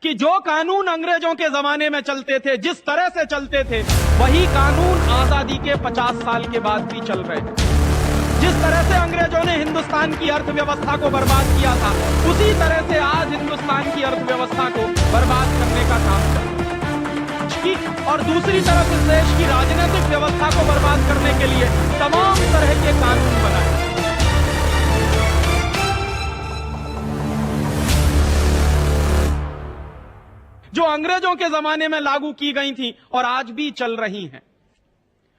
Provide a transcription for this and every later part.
कि जो कानून अंग्रेजों के जमाने में चलते थे, जिस तरह से चलते थे, वही कानून आजादी के 50 साल के बाद भी चल रहे हैं। जिस तरह से अंग्रेजों ने हिंदुस्तान की अर्थव्यवस्था को बर्बाद किया था, उसी तरह से आज हिंदुस्तान की अर्थव्यवस्था को बर्बाद करने का काम चल रहा है। और दूसरी तरफ इस देश की राजनीतिक व्यवस्था को बर्बाद करने के लिए तमाम तरह के कानून बनाए। जो अंग्रेजों के जमाने में लागू की गई थी और आज भी चल रही हैं।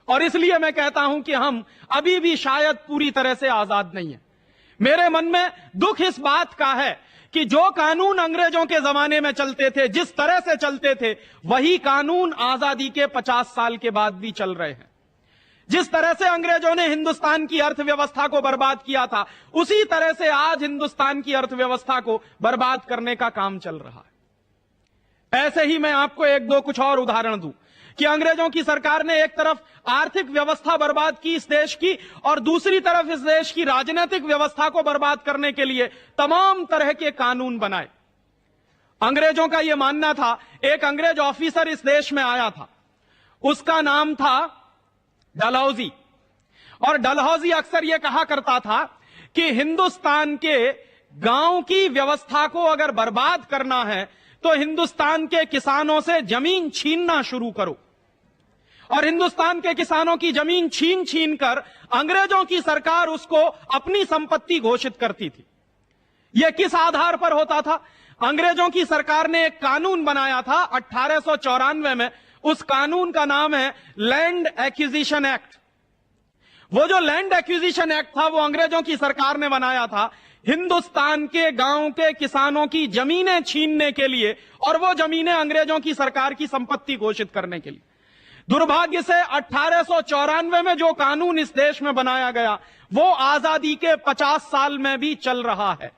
और इसलिए मैं कहता हूं कि हम अभी भी शायद पूरी तरह से आजाद नहीं हैं। मेरे मन में दुख इस बात का है कि जो कानून अंग्रेजों के जमाने में चलते थे, जिस तरह से चलते थे, वही कानून आजादी के 50 साल के बाद भी चल रहे हैं। जिस तरह से अंग्रेजों ने हिंदुस्तान की अर्थव्यवस्था को बर्बाद किया था, उसी तरह से आज हिंदुस्तान की अर्थव्यवस्था को बर्बाद करने का काम चल रहा है। ऐसे ही मैं आपको एक दो कुछ और उदाहरण दूं कि अंग्रेजों की सरकार ने एक तरफ आर्थिक व्यवस्था बर्बाद की इस देश की, और दूसरी तरफ इस देश की राजनीतिक व्यवस्था को बर्बाद करने के लिए तमाम तरह के कानून बनाए। अंग्रेजों का यह मानना था, एक अंग्रेज ऑफिसर इस देश में आया था, उसका नाम था डलहौजी, और डलहौजी अक्सर यह कहा करता था कि हिंदुस्तान के गांव की व्यवस्था को अगर बर्बाद करना है तो हिंदुस्तान के किसानों से जमीन छीनना शुरू करो। और हिंदुस्तान के किसानों की जमीन छीन छीन कर अंग्रेजों की सरकार उसको अपनी संपत्ति घोषित करती थी। यह किस आधार पर होता था? अंग्रेजों की सरकार ने एक कानून बनाया था 1894 में। उस कानून का नाम है लैंड एक्विजिशन एक्ट। वो जो लैंड एक्विजिशन एक्ट था, वो अंग्रेजों की सरकार ने बनाया था हिंदुस्तान के गांव के किसानों की जमीनें छीनने के लिए, और वो जमीनें अंग्रेजों की सरकार की संपत्ति घोषित करने के लिए। दुर्भाग्य से 1894 में जो कानून इस देश में बनाया गया, वो आजादी के 50 साल में भी चल रहा है।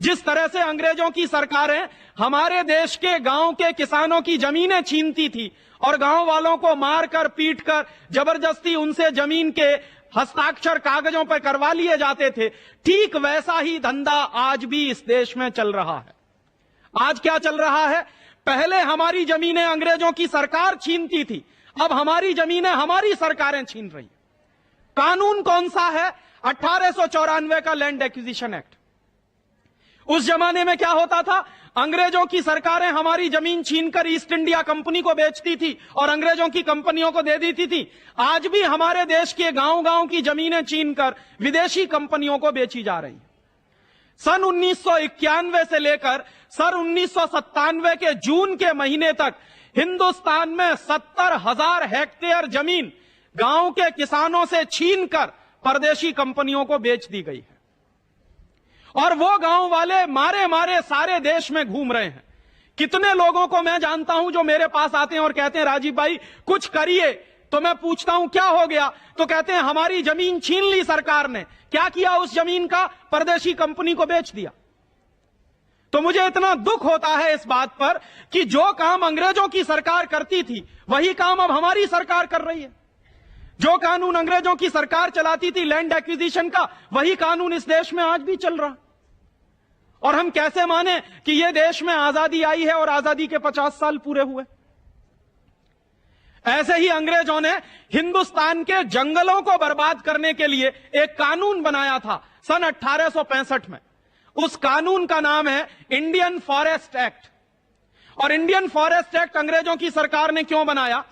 जिस तरह से अंग्रेजों की सरकारें हमारे देश के गांव के किसानों की जमीनें छीनती थी और गांव वालों को मारकर पीटकर जबरदस्ती उनसे जमीन के हस्ताक्षर कागजों पर करवा लिए जाते थे, ठीक वैसा ही धंधा आज भी इस देश में चल रहा है। आज क्या चल रहा है? पहले हमारी जमीनें अंग्रेजों की सरकार छीनती थी, अब हमारी जमीनें हमारी सरकारें छीन रही। कानून कौन सा है? 1894 का लैंड एक्विजिशन एक्ट। उस जमाने में क्या होता था? अंग्रेजों की सरकारें हमारी जमीन छीनकर ईस्ट इंडिया कंपनी को बेचती थी और अंग्रेजों की कंपनियों को दे देती थी। आज भी हमारे देश के गांव-गांव की जमीनें छीनकर विदेशी कंपनियों को बेची जा रही है। सन 1991 से लेकर सन 1997 के जून के महीने तक हिंदुस्तान में 70,000 हेक्टेयर जमीन गांव के किसानों से छीनकर परदेशी कंपनियों को बेच दी गई है। और वो गांव वाले मारे मारे सारे देश में घूम रहे हैं। कितने लोगों को मैं जानता हूं जो मेरे पास आते हैं और कहते हैं राजीव भाई कुछ करिए, तो मैं पूछता हूं क्या हो गया, तो कहते हैं हमारी जमीन छीन ली सरकार ने। क्या किया उस जमीन का? परदेशी कंपनी को बेच दिया। तो मुझे इतना दुख होता है इस बात पर कि जो काम अंग्रेजों की सरकार करती थी, वही काम अब हमारी सरकार कर रही है। जो कानून अंग्रेजों की सरकार चलाती थी लैंड एक्विजिशन का, वही कानून इस देश में आज भी चल रहा। और हम कैसे माने कि यह देश में आजादी आई है और आजादी के 50 साल पूरे हुए? ऐसे ही अंग्रेजों ने हिंदुस्तान के जंगलों को बर्बाद करने के लिए एक कानून बनाया था सन 1865 में। उस कानून का नाम है इंडियन फॉरेस्ट एक्ट। और इंडियन फॉरेस्ट एक्ट अंग्रेजों की सरकार ने क्यों बनाया?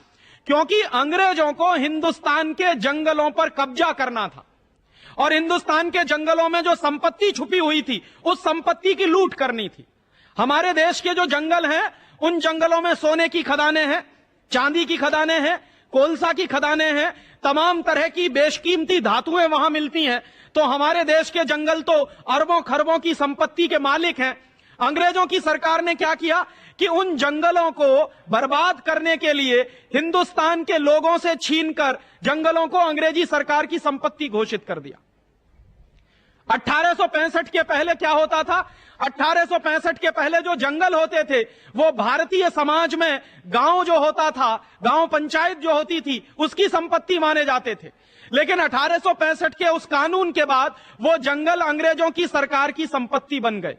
क्योंकि अंग्रेजों को हिंदुस्तान के जंगलों पर कब्जा करना था और हिंदुस्तान के जंगलों में जो संपत्ति छुपी हुई थी, उस संपत्ति की लूट करनी थी। हमारे देश के जो जंगल हैं, उन जंगलों में सोने की खदानें हैं, चांदी की खदानें हैं, कोलसा की खदानें हैं, तमाम तरह की बेशकीमती धातुएं वहां मिलती हैं। तो हमारे देश के जंगल तो अरबों खरबों की संपत्ति के मालिक हैं। अंग्रेजों की सरकार ने क्या किया कि उन जंगलों को बर्बाद करने के लिए हिंदुस्तान के लोगों से छीनकर जंगलों को अंग्रेजी सरकार की संपत्ति घोषित कर दिया। 1865 के पहले क्या होता था? 1865 के पहले जो जंगल होते थे, वो भारतीय समाज में गांव जो होता था, गांव पंचायत जो होती थी, उसकी संपत्ति माने जाते थे। लेकिन 1865 के उस कानून के बाद वो जंगल अंग्रेजों की सरकार की संपत्ति बन गए।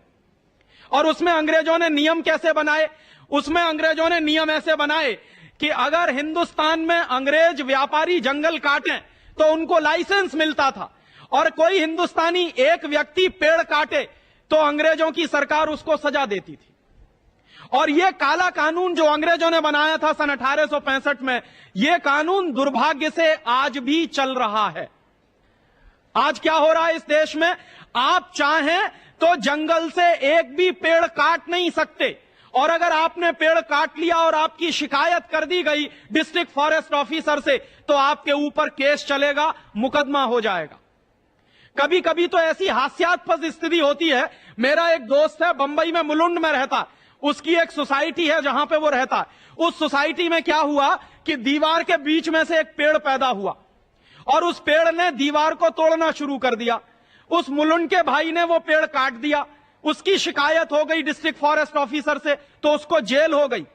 और उसमें अंग्रेजों ने नियम कैसे बनाए? उसमें अंग्रेजों ने नियम ऐसे बनाए कि अगर हिंदुस्तान में अंग्रेज व्यापारी जंगल काटें तो उनको लाइसेंस मिलता था, और कोई हिंदुस्तानी एक व्यक्ति पेड़ काटे तो अंग्रेजों की सरकार उसको सजा देती थी। और यह काला कानून जो अंग्रेजों ने बनाया था सन 1865 में, यह कानून दुर्भाग्य से आज भी चल रहा है। आज क्या हो रहा है इस देश में? आप चाहें तो जंगल से एक भी पेड़ काट नहीं सकते, और अगर आपने पेड़ काट लिया और आपकी शिकायत कर दी गई डिस्ट्रिक्ट फॉरेस्ट ऑफिसर से, तो आपके ऊपर केस चलेगा, मुकदमा हो जाएगा। कभी कभी तो ऐसी हास्यास्पद स्थिति होती है। मेरा एक दोस्त है, बंबई में मुलुंड में रहता, उसकी एक सोसाइटी है जहां पे वो रहता। उस सोसाइटी में क्या हुआ कि दीवार के बीच में से एक पेड़ पैदा हुआ और उस पेड़ ने दीवार को तोड़ना शुरू कर दिया। उस मुलुंड के भाई ने वो पेड़ काट दिया, उसकी शिकायत हो गई डिस्ट्रिक्ट फॉरेस्ट ऑफिसर से, तो उसको जेल हो गई।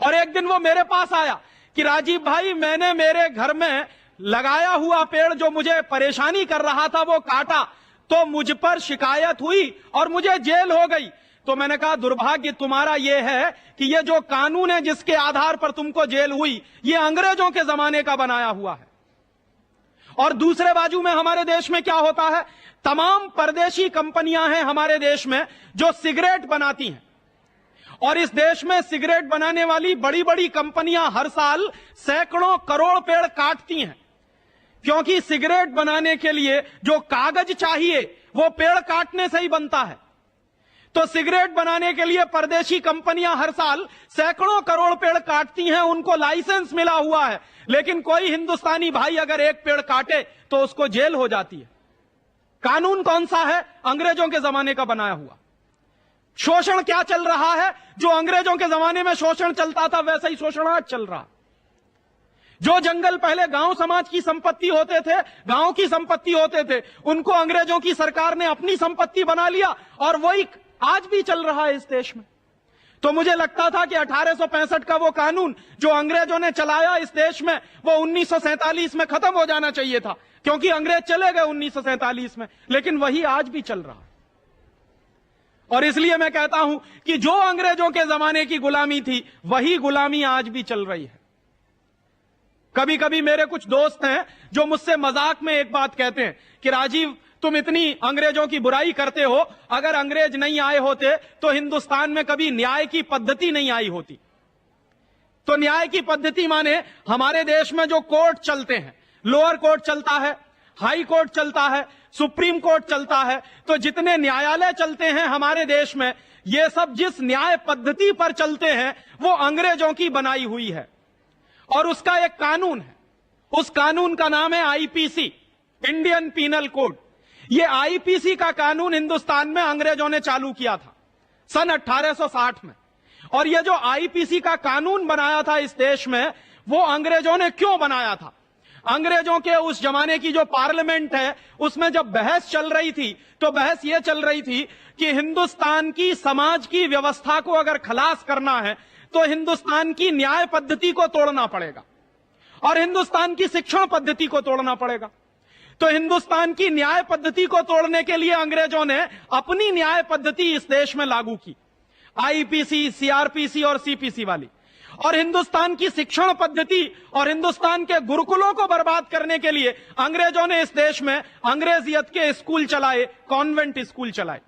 और एक दिन वो मेरे पास आया कि राजीव भाई, मैंने मेरे घर में लगाया हुआ पेड़ जो मुझे परेशानी कर रहा था वो काटा, तो मुझ पर शिकायत हुई और मुझे जेल हो गई। तो मैंने कहा, दुर्भाग्य तुम्हारा यह है कि यह जो कानून है जिसके आधार पर तुमको जेल हुई, यह अंग्रेजों के जमाने का बनाया हुआ है। और दूसरे बाजू में हमारे देश में क्या होता है? तमाम परदेशी कंपनियां हैं हमारे देश में जो सिगरेट बनाती हैं, और इस देश में सिगरेट बनाने वाली बड़ी बड़ी कंपनियां हर साल सैकड़ों करोड़ पेड़ काटती हैं, क्योंकि सिगरेट बनाने के लिए जो कागज चाहिए वो पेड़ काटने से ही बनता है। तो सिगरेट बनाने के लिए परदेशी कंपनियां हर साल सैकड़ों करोड़ पेड़ काटती हैं, उनको लाइसेंस मिला हुआ है, लेकिन कोई हिंदुस्तानी भाई अगर एक पेड़ काटे तो उसको जेल हो जाती है। कानून कौन सा है? अंग्रेजों के जमाने का बनाया हुआ। शोषण क्या चल रहा है? जो अंग्रेजों के जमाने में शोषण चलता था वैसा ही शोषण आज चल रहा। जो जंगल पहले गांव समाज की संपत्ति होते थे, गांव की संपत्ति होते थे, उनको अंग्रेजों की सरकार ने अपनी संपत्ति बना लिया, और वही आज भी चल रहा है इस देश में। तो मुझे लगता था कि 1865 का वो कानून जो अंग्रेजों ने चलाया इस देश में, वो 1947 में खत्म हो जाना चाहिए था, क्योंकि अंग्रेज चले गए 1947 में, लेकिन वही आज भी चल रहा है। और इसलिए मैं कहता हूं कि जो अंग्रेजों के जमाने की गुलामी थी, वही गुलामी आज भी चल रही है। कभी कभी मेरे कुछ दोस्त हैं जो मुझसे मजाक में एक बात कहते हैं कि राजीव, तुम इतनी अंग्रेजों की बुराई करते हो, अगर अंग्रेज नहीं आए होते तो हिंदुस्तान में कभी न्याय की पद्धति नहीं आई होती। तो न्याय की पद्धति माने हमारे देश में जो कोर्ट चलते हैं, लोअर कोर्ट चलता है, हाई कोर्ट चलता है, सुप्रीम कोर्ट चलता है, तो जितने न्यायालय चलते हैं हमारे देश में, ये सब जिस न्याय पद्धति पर चलते हैं वो अंग्रेजों की बनाई हुई है, और उसका एक कानून है। उस कानून का नाम है आईपीसी, इंडियन पीनल कोड। ये आईपीसी का कानून हिंदुस्तान में अंग्रेजों ने चालू किया था सन 1860 में। और ये जो आईपीसी का कानून बनाया था इस देश में, वो अंग्रेजों ने क्यों बनाया था? अंग्रेजों के उस जमाने की जो पार्लियामेंट है, उसमें जब बहस चल रही थी, तो बहस ये चल रही थी कि हिंदुस्तान की समाज की व्यवस्था को अगर खलास करना है तो हिंदुस्तान की न्याय पद्धति को तोड़ना पड़ेगा, और हिंदुस्तान की शिक्षण पद्धति को तोड़ना पड़ेगा। तो हिंदुस्तान की न्याय पद्धति को तोड़ने के लिए अंग्रेजों ने अपनी न्याय पद्धति इस देश में लागू की, आईपीसी, सीआरपीसी और सीपीसी वाली। और हिंदुस्तान की शिक्षण पद्धति और हिंदुस्तान के गुरुकुलों को बर्बाद करने के लिए अंग्रेजों ने इस देश में अंग्रेजियत के स्कूल चलाए, कॉन्वेंट स्कूल चलाए।